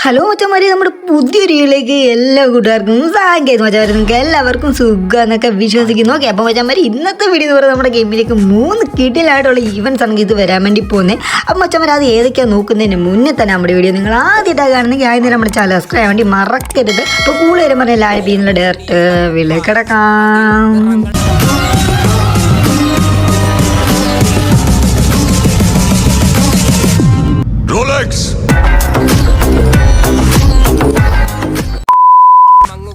Hello മച്ചന്മാരെ, നമ്മുടെ പുതിയൊരു വീഡിയോയിലേക്ക് എല്ലാ കൂട്ടുകാർക്കും സാങ്കേതിക മച്ചന്മാരെ നിങ്ങൾക്ക് എല്ലാവർക്കും സുഖം എന്നൊക്കെ വിശ്വസിക്കുന്നു. ഓക്കെ, അപ്പോൾ മച്ചന്മാരെ ഇന്നത്തെ വീഡിയോ എന്ന് പറയുന്നത് നമ്മുടെ ഗെയിമിലേക്ക് 3 കിടിലായിട്ടുള്ള ഈവൻസ് ആണ് ഇത് വരാൻ വേണ്ടി പോകുന്നത്. അപ്പോൾ മച്ചന്മാരെ അത് ഏതൊക്കെയാണ് നോക്കുന്നതിന് മുന്നേ തന്നെ നമ്മുടെ വീഡിയോ നിങ്ങൾ ആദ്യമായിട്ടാണ് കാണുന്നെങ്കിൽ ആദ്യം നമ്മുടെ ചാനൽ സബ്സ്ക്രൈബ് ചെയ്യാൻ വേണ്ടി മറക്കരുത്. അപ്പോൾ കൂടുതൽ പറഞ്ഞാൽ ലൈവ് ചെയ്യുന്ന ഡയറക്റ്റ് വീട്ടിലേക്ക് കിടക്കാം.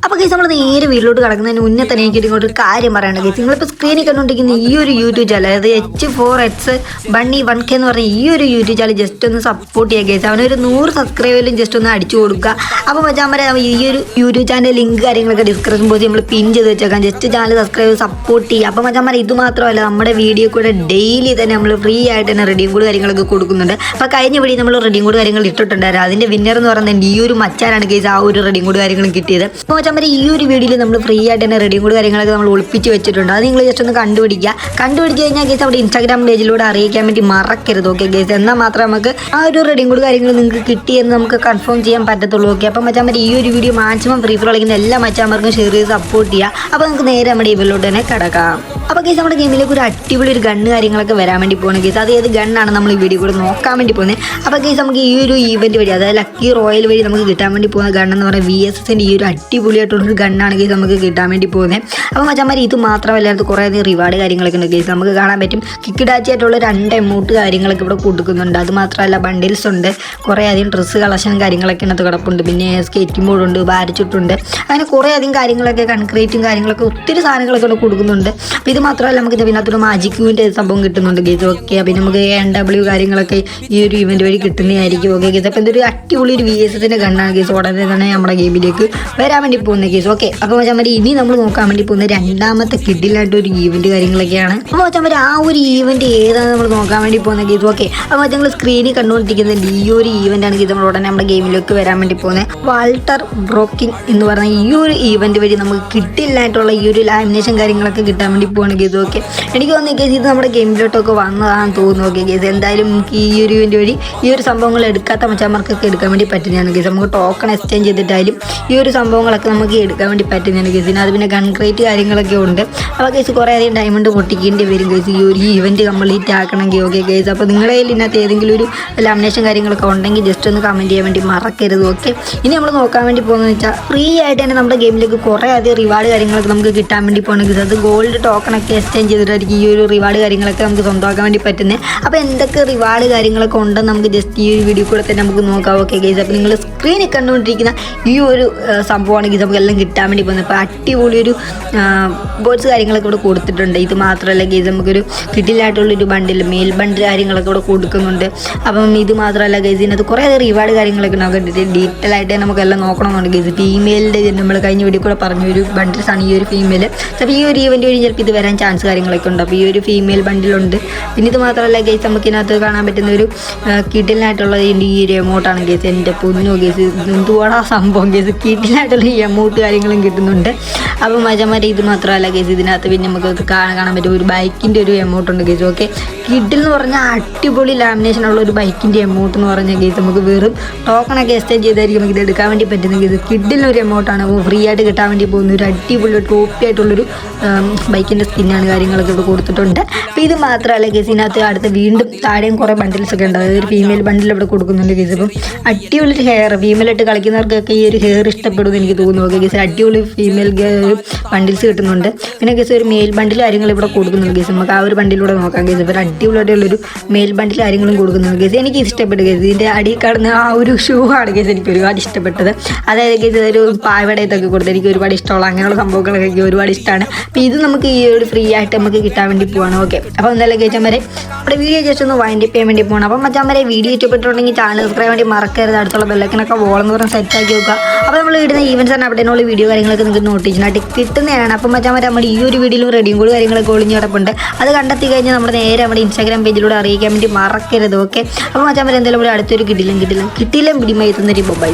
അപ്പോൾ ഗൈസ് നമ്മൾ നേരെ വീട്ടിലോട്ട് കിടക്കുന്നതിന് മുന്നേ തന്നെ എനിക്ക് ഇങ്ങോട്ട് ഒരു കാര്യം പറയേണ്ടത് ഗൈസ്, നിങ്ങളിപ്പോൾ സ്ക്രീനിൽ കണ്ടുകൊണ്ടിരിക്കുന്ന ഈ ഒരു യൂട്യൂബ് ചാനൽ, അതായത് H4X ബണ്ണി 1K എന്ന് പറഞ്ഞ ഈ ഒരു യൂട്യൂബ് ചാനൽ ജസ്റ്റ് ഒന്ന് സപ്പോർട്ട് ചെയ്യുക ഗൈസ്. അവനൊരു 100 സബ്സ്ക്രൈബിലും ജസ്റ്റ് ഒന്ന് അടിച്ചു കൊടുക്കുക. അപ്പോൾ മച്ചാമാരെ ഈ ഒരു യൂട്യൂബ് ചാനൽ ലിങ്ക് കാര്യങ്ങളൊക്കെ ഡിസ്ക്രിപ്ഷൻ ബോക്സിൽ നമ്മൾ പിൻ ചെയ്ത് വെച്ചേക്കാം. ജസ്റ്റ് ചാനൽ സബ്സ്ക്രൈബ് സപ്പോർട്ട് ചെയ്യുക. അപ്പോൾ മച്ചാമാരെ ഇത് മാത്രമല്ല, നമ്മുടെ വീഡിയോ കൂടെ ഡെയിലി തന്നെ നമ്മൾ ഫ്രീ ആയിട്ട് തന്നെ റെഡിയും കൂടി കാര്യങ്ങളൊക്കെ കൊടുക്കുന്നുണ്ട്. അപ്പോൾ കഴിഞ്ഞ വീഡിയോ നമ്മൾ റെഡിയും കൂടി കാര്യങ്ങൾ ഇട്ടിട്ടുണ്ടായിരുന്നു. അതിൻ്റെ വിന്നർ എന്ന് പറയുന്നത് ഈ ഒരു മച്ചാനാണ് ഗൈസ്, ആ ഒരു റെഡിയും കൂടി കാര്യങ്ങളും കിട്ടിയത്. അപ്പോൾ മച്ചാമാരെ ഈ ഒരു വീഡിയോയിൽ നമ്മൾ ഫ്രീ ആയിട്ട് തന്നെ റെഡിയും കൂടി കാര്യങ്ങളൊക്കെ നമ്മൾ ഒളിപ്പിച്ച് വെച്ചിട്ടുണ്ട്. അത് നിങ്ങൾ ജസ്റ്റ് ഒന്ന് കണ്ടുപിടിച്ച് കഴിഞ്ഞാൽ ഗൈസ് അവിടെ ഇൻസ്റ്റാഗ്രാം പേജിലൂടെ അറിയിക്കാൻ വേണ്ടി മറക്കരുത്. ഓക്കെ ഗൈസ്, എന്നാൽ മാത്രമേ നമുക്ക് ആ ഒരു റെഡിയും കൂടി കാര്യങ്ങൾ നിങ്ങൾക്ക് കിട്ടിയെന്ന് നമുക്ക് കൺഫേം ചെയ്യാൻ പറ്റത്തുള്ളൂ. ഓക്കെ, അപ്പോൾ മച്ചാമാർ ഈ ഒരു വീഡിയോ മാക്സിമം ഫ്രീ ഫയർ കളിക്കുന്ന എല്ലാ മച്ചാമാർക്കും ഷെയർ ചെയ്ത് സപ്പോർട്ട് ചെയ്യുക. അപ്പോൾ നമുക്ക് നേരെ നമ്മുടെ ഇവരിലോട്ട് തന്നെ കിടക്കാം. അപ്പോൾ ഗൈസ് നമ്മുടെ ഗെയിമിലേക്ക് ഒരു അടിപൊളി ഒരു ഗണ്ണ് കാര്യങ്ങളൊക്കെ വരാൻ വേണ്ടി പോകുന്നത് ഗൈസ്. അത് ഏത് ഗണ്ണാണ് നമ്മൾ ഈ വീഡിയോ കൂടെ നോക്കാൻ വേണ്ടി പോകുന്നത്. അപ്പോൾ ഗൈസ് നമുക്ക് ഈ ഒരു ഈവൻറ്റ് വഴി, അതായത് ലക്കി റോയൽ വഴി നമുക്ക് കിട്ടാൻ വേണ്ടി പോകുന്ന ഗണ്ണെന്ന് പറയുന്നത് VSSൻ്റെ ഈ ഒരു അടിപൊളിയായിട്ടുള്ളൊരു ഗണ്ണാണ് ഗൈസ് നമുക്ക് കിട്ടാൻ വേണ്ടി പോകുന്നത്. അപ്പോൾ മച്ചാമാർ ഇത് മാത്രമല്ല, കുറേ അധികം റിവാർഡ് കാര്യങ്ങളൊക്കെ ഉണ്ട് ഗൈസ്. നമുക്ക് കാണാൻ പറ്റും കിക്കിടാച്ചിയായിട്ടുള്ള 2 എമൗണ്ട് കാര്യങ്ങളൊക്കെ ഇവിടെ കൊടുക്കുന്നുണ്ട്. അത് മാത്രമല്ല ബണ്ടിൽസ് ഉണ്ട്, കുറേ അധികം ഡ്രസ്സ് കളക്ഷൻ കാര്യങ്ങളൊക്കെ ഇതിനകത്ത് കിടപ്പുണ്ട്. പിന്നെ സ്കേറ്റിംഗ് ബോർഡുണ്ട്, ബാരിച്ചിട്ടുണ്ട്, അങ്ങനെ കുറേ അധികം കാര്യങ്ങളൊക്കെ കൺക്രീറ്റും കാര്യങ്ങളൊക്കെ ഒത്തിരി സാധനങ്ങളൊക്കെ ഇവിടെ കൊടുക്കുന്നുണ്ട്. അപ്പോൾ ഇത് മാത്രമല്ല നമുക്ക് ഇതിനകത്തൊരു മാജിക്യൂവിൻ്റെ സംഭവം കിട്ടുന്നുണ്ട് ഗൈസ്. ഓക്കെ, പിന്നെ നമുക്ക് NW കാര്യങ്ങളൊക്കെ ഈ ഒരു ഇവൻറ്റ് വഴി കിട്ടുന്നതായിരിക്കും. ഓക്കെ ഗൈസ്, അപ്പോൾ ഇതൊരു അടിപൊളി ഒരു VSSൻ്റെ ഗണ്ണാണ് ഗൈസ്. ഉടനെ തന്നെ നമ്മുടെ ഗെയിമിലേക്ക് വരാൻ വേണ്ടി പോകുന്ന ഗൈസ്. ഓക്കെ, അപ്പോൾ മച്ചാമാർ ഇനി നമ്മൾ നോക്കാൻ വേണ്ടി പോകുന്ന രണ്ടാമത്തെ കിഡിലായിട്ട് ഒരു ഈവൻറ്റ് കാര്യങ്ങളൊക്കെയാണ്. അപ്പോൾ മച്ചാമാർ ആ ഒരു ഈവൻറ്റ് ഏതാണ് നമ്മൾ നോക്കാൻ വേണ്ടി പോകുന്ന ഗൈസ്. ഓക്കെ, അപ്പോൾ നിങ്ങൾ സ്ക്രീനിൽ കണ്ടുകൊണ്ടിരിക്കുന്നത് ഈ ഒരു ഈവൻ്റാണ് ഗൈസ്. നമ്മൾ ഉടനെ നമ്മുടെ ഗെയിമിലേക്ക് വരാൻ വേണ്ടി പോകുന്നത് വാൾട്ടർ ബ്രോക്കിംഗ് എന്ന് പറഞ്ഞ ഈ ഒരു ഈവൻറ്റ് വഴി നമുക്ക് കിട്ടില്ലായിട്ടുള്ള ഈ ഒരു ലാമിനേഷൻ കാര്യങ്ങളൊക്കെ കിട്ടാൻ വേണ്ടി പോകുന്ന ഗൈസ്. ഓക്കെ, എനിക്ക് തോന്നുന്നു ഗൈസ് ഇത് നമ്മുടെ ഗെയിമിലോട്ടൊക്കെ വന്നതാണെന്ന് തോന്നുന്നു. ഓക്കെ ഗൈസ്, എന്തായാലും നമുക്ക് ഈ ഒരു ഇവൻറ്റ് വഴി ഈ ഒരു സംഭവങ്ങൾ എടുക്കാത്ത മച്ചാമാർക്കൊക്കെ എടുക്കാൻ വേണ്ടി പറ്റുന്നതാണ് ഗൈസ്. നമുക്ക് ടോക്കൺ എക്സ്ചേഞ്ച് ചെയ്തിട്ടായാലും ഈ ഒരു സംഭവങ്ങളൊക്കെ നമുക്ക് എടുക്കാൻ വേണ്ടി പറ്റുന്നതാണ് ഗൈസ്. അത് പിന്നെ കൺക്രീറ്റ് കാര്യങ്ങളൊക്കെ ഉണ്ട്. അപ്പോൾ ഗൈസ് കുറേ അധികം ഡയമണ്ട് പൊട്ടിക്കേണ്ടി വരും ഗൈസ് ഈ ഒരു ഈവൻറ്റ് കംപ്ലീറ്റ് ആക്കണമെങ്കിൽ. ഓക്കെ ഗൈസ്, അപ്പോൾ നിങ്ങളുടെ കയ്യിൽ ഇതിനകത്ത് ഏതെങ്കിലും ഒരു ലാമിനേഷൻ കാര്യങ്ങളൊക്കെ ഉണ്ടെങ്കിൽ ജസ്റ്റ് ഒന്ന് കമൻറ്റ് ചെയ്യാൻ വേണ്ടി മറക്കരുത്. ഓക്കെ, ഇനി നമ്മൾ നോക്കാൻ വേണ്ടി പോകുന്നത് വെച്ചാൽ ഫ്രീ ആയിട്ട് തന്നെ നമ്മുടെ ഗെയിമിലേക്ക് കുറേ അധികം റിവാർഡ് കാര്യങ്ങളൊക്കെ നമുക്ക് കിട്ടാൻ വേണ്ടി പോകണമെങ്കിൽ അത് ഗോൾഡ് ടോക്കണൊക്കെ എക്സ്ചേഞ്ച് ചെയ്തിട്ടായിരിക്കും ഈ ഒരു റിവാർഡ് കാര്യങ്ങളൊക്കെ നമുക്ക് സ്വന്തമാക്കാൻ വേണ്ടി പറ്റുന്നത്. അപ്പോൾ എന്തൊക്കെ റിവാർഡ് കാര്യങ്ങളൊക്കെ ഉണ്ടെന്ന് നമുക്ക് ജസ്റ്റ് ഈ ഒരു വീഡിയോ കൂടെ തന്നെ നമുക്ക് നോക്കാം. ഓക്കെ ഗൈസ്, അപ്പോൾ നിങ്ങൾ സ്ക്രീനിൽ കണ്ടുകൊണ്ടിരിക്കുന്ന ഈ ഒരു സംഭവമാണെങ്കിൽ നമുക്ക് എല്ലാം കിട്ടാൻ വേണ്ടി പോകുന്നത്. അപ്പോൾ അടിപൊളി ഒരു ബോട്ട്സ് കാര്യങ്ങളൊക്കെ ഇവിടെ കൊടുത്തിട്ടുണ്ട്. ഇത് മാത്രമല്ല ഗൈസ് നമുക്കൊരു കിട്ടിലായിട്ടുള്ളൊരു ബണ്ടിൽ മെയിൽ ബണ്ടിൽ കാര്യങ്ങളൊക്കെ ഇവിടെ കൊടുക്കുന്നുണ്ട്. അപ്പം ഇത് മാത്രമല്ല ഗൈസ് ഇതിനകത്ത് കുറേ റിവാർഡ് കാര്യങ്ങളൊക്കെ നമുക്ക് ഡീറ്റെയിൽ ആയിട്ട് നമുക്കെല്ലാം നോക്കണമെന്നുണ്ട് ഗൈസ്. ഫീമെയിലിൻ്റെ നമ്മൾ കഴിഞ്ഞ വീഡിയോ കൂടെ പറഞ്ഞ ഒരു ബണ്ടിൽസാണ് ഈ ഒരു ഫീമെയിൽ. അപ്പോൾ ഈ ഒരു ഈവൻറ്റ് വഴി ചിലപ്പോൾ ഇത് വരാൻ ചാൻസ് കാര്യങ്ങളൊക്കെ ഉണ്ട്. അപ്പോൾ ഈ ഒരു ഫീമെയിൽ ബണ്ടിലുണ്ട്. പിന്നെ ഇത് മാത്രമല്ല ഗൈസ് നമുക്ക് ഇതിനകത്ത് കാണാൻ പറ്റുന്ന ഒരു കിഡിലായിട്ടുള്ള ഈ ഒരു എമൗണ്ടാണ് ഗൈസ്. എൻ്റെ പൊന്നോ ഗൈസ്, എന്തുവാടാ സംഭവം ഗൈസ്, കിഡിലായിട്ടുള്ള ഈ എമൗണ്ട് കാര്യങ്ങളും കിട്ടുന്നുണ്ട്. അപ്പോൾ മജമാരെ ഇത് മാത്രമല്ല ഗൈസ് ഇതിനകത്ത് പിന്നെ നമുക്ക് കാണാൻ പറ്റും ഒരു ബൈക്കിൻ്റെ ഒരു എമൗണ്ട് ഉണ്ട് ഗൈസ്. ഓക്കെ, കിഡിൽ എന്ന് പറഞ്ഞാൽ അടിപൊളി ലാമിനേഷൻ ഉള്ള ഒരു ബൈക്കിൻ്റെ എമൗണ്ട് എന്ന് പറഞ്ഞാൽ ഗൈസ് നമുക്ക് വെറും ടോക്കണൊക്കെ എക്സ്ചേഞ്ച് ചെയ്തായിരിക്കും നമുക്ക് ഇത് എടുക്കാൻ വേണ്ടി പറ്റുന്നത് ഗൈസ്. കിഡിലൊരു എമൗണ്ടാണ്. അപ്പോൾ ഫ്രീ ആയിട്ട് കിട്ടാൻ വേണ്ടി പോകുന്ന ഒരു അടിപൊളി ടോപ്പി ആയിട്ടുള്ളൊരു ബൈക്കിൻ്റെ സ്കിന്നാണ് കാര്യങ്ങളൊക്കെ ഇവിടെ കൊടുത്തിട്ടുണ്ട്. അപ്പോൾ ഇത് മാത്രമല്ല ഗൈസ് ഇതിനകത്ത് അടുത്ത് വീണ്ടും താഴെയും കുറേ ബണ്ടിൽസ് ഒക്കെ ഉണ്ട്. അതായത് ഒരു ഫീമെയിൽ ബണ്ടിൽ ഇവിടെ കൊടുക്കുന്നുണ്ട് ഗൈസ്. അപ്പം അടിപൊളി ഒരു ഹെയർ ഫീമെയിലായിട്ട് കളിക്കുന്നവർക്കൊക്കെ ഈ ഒരു ഹെയർ ഇഷ്ടപ്പെടുമെന്ന് എനിക്ക് തോന്നുന്നു. ഓക്കെ ഗൈസ്, അടിപൊളി ഫീമെയിൽ ബണ്ടിൽസ് കിട്ടുന്നുണ്ട്. പിന്നെ ഗൈസ് ഒരു മെയിൽ ബണ്ടിൽ കാര്യങ്ങൾ ഇവിടെ കൊടുക്കുന്നുണ്ട് ഗൈസ്. നമുക്ക് ആ ഒരു ബണ്ടിലൂടെ നോക്കാം ഗൈസ്. ഇപ്പോൾ അടിപൊളിയായിട്ടുള്ളൊരു മെയിൽ ബണ്ടിൽ കാര്യങ്ങളും കൊടുക്കുന്നുണ്ട് ഗൈസ്. എനിക്ക് ഇഷ്ടപ്പെട്ടു ഗൈസ്. ഇതിൻ്റെ അടിയിൽ കാണുന്ന ആ ഒരു ഷൂ ആണ് ഗൈസ് എനിക്ക് ഒരുപാട് ഇഷ്ടപ്പെട്ടത്. അതായത് ഗൈസ് ഒരു പാവടയത്തൊക്കെ കൊടുത്ത് എനിക്ക് ഒരുപാട് ഇഷ്ടമുള്ള അങ്ങനെയുള്ള സംഭവങ്ങളൊക്കെ എനിക്ക് ഒരുപാട് ഇഷ്ടമാണ്. അപ്പോൾ ഇത് നമുക്ക് ഈ ഒരു ഫ്രീ ആയിട്ട് നമുക്ക് കിട്ടാൻ വേണ്ടി പോവാണ്. ഓക്കെ, അപ്പോൾ എന്തായാലും ഗൈസന്മാരെ നമ്മുടെ വീഡിയോ ജസ്റ്റ് ഒന്ന് വൈൻഡപ്പ് ചെയ്യാൻ വേണ്ടി പോകണം. അപ്പം മച്ചാന്മാരെ വീഡിയോ ഇഷ്ടപ്പെട്ടിട്ടുണ്ടെങ്കിൽ ചാനൽ സബ്സ്ക്രൈബ് വേണ്ടി മറക്കരുത്. അടുത്തുള്ള ബെല്ലൈക്കനൊക്കെ വോളെന്ന് പറഞ്ഞ് സെറ്റാക്കി വെക്കുക. അപ്പോൾ നമ്മൾ ഇടുന്ന ഈവൻസ് ആണ് അവിടെയുള്ള വീഡിയോ കാര്യങ്ങളൊക്കെ നിങ്ങൾക്ക് നോട്ടിഫിക്കേഷനായിട്ട് കിട്ടുന്നതാണ്. അപ്പം മച്ചാന്മാരെ നമ്മുടെ ഈ ഒരു വീഡിയോയിലും റെഡിയും കൂടി കാര്യങ്ങളൊക്കെ ഒളിഞ്ഞ് കിടപ്പുണ്ട്. അത് കണ്ടെത്തി കഴിഞ്ഞാൽ നമ്മുടെ നേരെ നമ്മുടെ ഇൻസ്റ്റാഗ്രാം പേജിലൂടെ അറിയിക്കാൻ വേണ്ടി മറക്കരുത്. ഓക്കെ, അപ്പോൾ മച്ചാന്മാരെ എന്തായാലും ഇവിടെ അടുത്തൊരു കിട്ടിയില്ല പിടിമായി എത്തുന്നൊരു ബൈ.